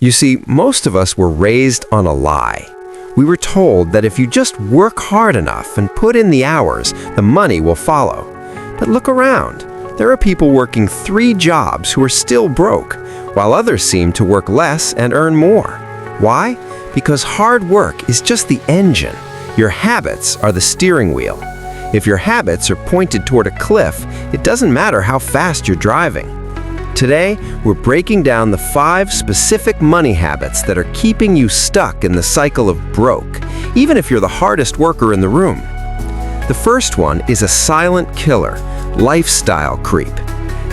You see, most of us were raised on a lie. We were told that if you just work hard enough and put in the hours, the money will follow. But look around. There are people working 3 jobs who are still broke, while others seem to work less and earn more. Why? Because hard work is just the engine. Your habits are the steering wheel. If your habits are pointed toward a cliff, it doesn't matter how fast you're driving. Today, we're breaking down the 5 specific money habits that are keeping you stuck in the cycle of broke, even if you're the hardest worker in the room. The first one is a silent killer, lifestyle creep.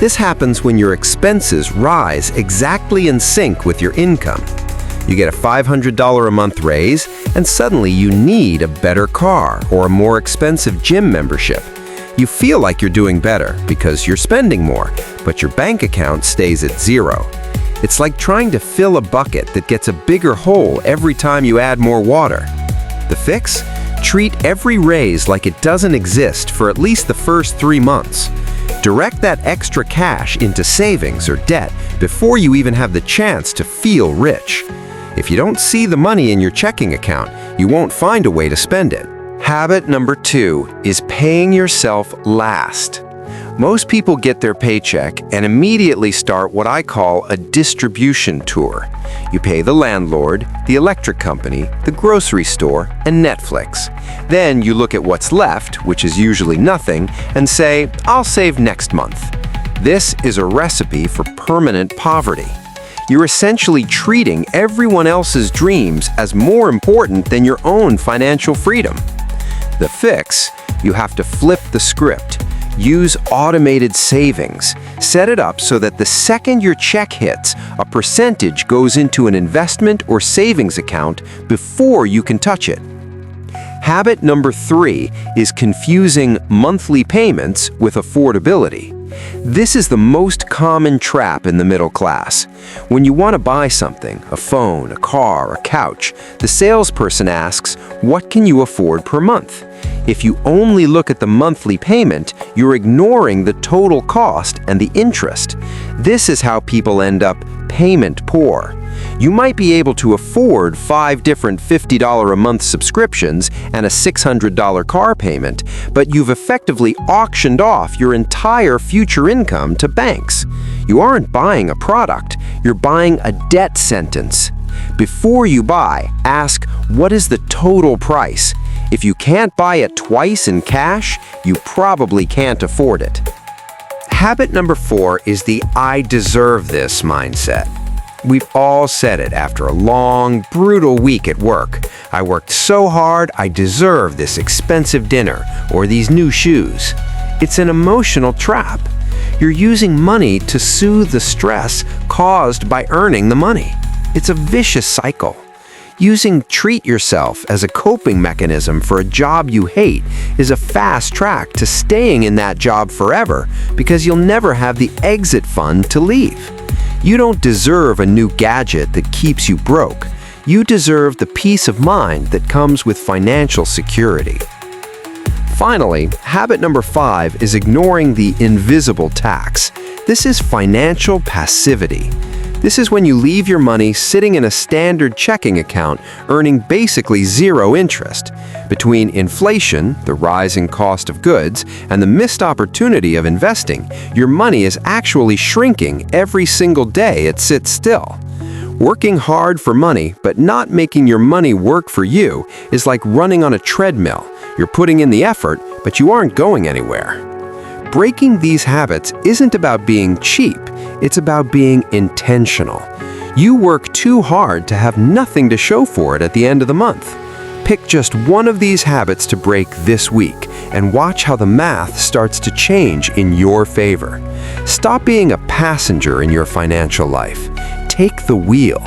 This happens when your expenses rise exactly in sync with your income. You get a $500 a month raise, and suddenly you need a better car or a more expensive gym membership. You feel like you're doing better because you're spending more, but your bank account stays at 0. It's like trying to fill a bucket that gets a bigger hole every time you add more water. The fix? Treat every raise like it doesn't exist for at least the first 3 months. Direct that extra cash into savings or debt before you even have the chance to feel rich. If you don't see the money in your checking account, you won't find a way to spend it. Habit number 2 is paying yourself last. Most people get their paycheck and immediately start what I call a distribution tour. You pay the landlord, the electric company, the grocery store, and Netflix. Then you look at what's left, which is usually nothing, and say, I'll save next month. This is a recipe for permanent poverty. You're essentially treating everyone else's dreams as more important than your own financial freedom. The fix? You have to flip the script. Use automated savings. Set it up so that the second your check hits, a percentage goes into an investment or savings account before you can touch it. Habit number 3 is confusing monthly payments with affordability. This is the most common trap in the middle class. When you want to buy something, a phone, a car, a couch, the salesperson asks, what can you afford per month? If you only look at the monthly payment, you're ignoring the total cost and the interest. This is how people end up payment poor. You might be able to afford 5 different $50 a month subscriptions and a $600 car payment, but you've effectively auctioned off your entire future income to banks. You aren't buying a product, you're buying a debt sentence. Before you buy, ask, what is the total price? If you can't buy it twice in cash, you probably can't afford it. Habit number 4 is the I deserve this mindset. We've all said it after a long, brutal week at work. I worked so hard, I deserve this expensive dinner or these new shoes. It's an emotional trap. You're using money to soothe the stress caused by earning the money. It's a vicious cycle. Using treat yourself as a coping mechanism for a job you hate is a fast track to staying in that job forever because you'll never have the exit fund to leave. You don't deserve a new gadget that keeps you broke. You deserve the peace of mind that comes with financial security. Finally, habit number 5 is ignoring the invisible tax. This is financial passivity. This is when you leave your money sitting in a standard checking account, earning basically 0 interest. Between inflation, the rising cost of goods, and the missed opportunity of investing, your money is actually shrinking every single day it sits still. Working hard for money, but not making your money work for you, is like running on a treadmill. You're putting in the effort, but you aren't going anywhere. Breaking these habits isn't about being cheap, it's about being intentional. You work too hard to have nothing to show for it at the end of the month. Pick just one of these habits to break this week and watch how the math starts to change in your favor. Stop being a passenger in your financial life. Take the wheel.